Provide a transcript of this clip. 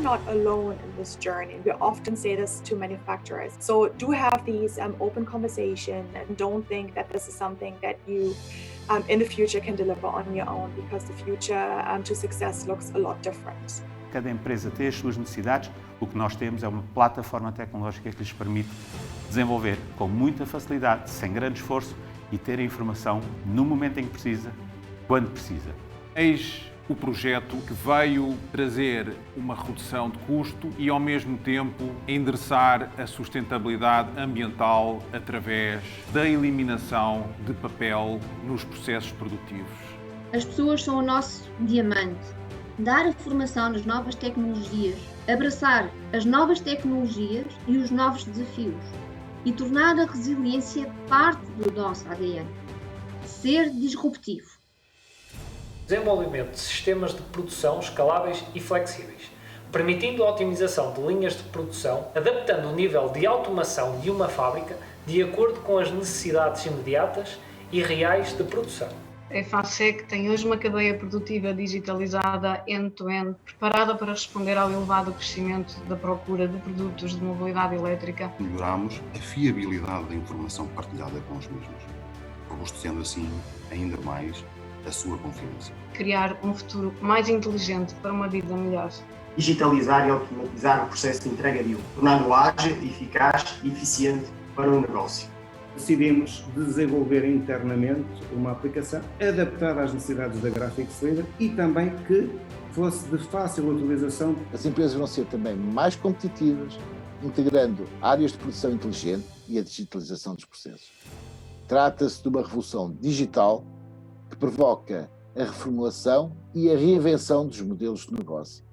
not alone in this journey. We often say this to manufacturers. So do have these open conversations, and don't think that this is something that you in the future can deliver on your own, because the future to success looks a lot different. Cada empresa tem as suas necessidades. O que nós temos é uma plataforma tecnológica que lhes permite desenvolver com muita facilidade, sem grande esforço, e ter a informação no momento em que precisa, quando precisa. Eis o projeto que veio trazer uma redução de custo e, ao mesmo tempo, endereçar a sustentabilidade ambiental através da eliminação de papel nos processos produtivos. As pessoas são o nosso diamante. Dar a formação nas novas tecnologias, abraçar as novas tecnologias e os novos desafios e tornar a resiliência parte do nosso ADN. Ser disruptivo. Desenvolvimento de sistemas de produção escaláveis e flexíveis, permitindo a otimização de linhas de produção, adaptando o nível de automação de uma fábrica de acordo com as necessidades imediatas e reais de produção. A FASEC tem hoje uma cadeia produtiva digitalizada end-to-end, preparada para responder ao elevado crescimento da procura de produtos de mobilidade elétrica. Melhoramos a fiabilidade da informação partilhada com os mesmos, robustecendo assim ainda mais a sua confiança. Criar um futuro mais inteligente para uma vida melhor. Digitalizar e automatizar o processo de entrega de tornando-o ágil, eficaz e eficiente para o negócio. Decidimos desenvolver internamente uma aplicação adaptada às necessidades da Graphics Leader e também que fosse de fácil utilização. As empresas vão ser também mais competitivas, integrando áreas de produção inteligente e a digitalização dos processos. Trata-se de uma revolução digital que provoca a reformulação e a reinvenção dos modelos de negócio.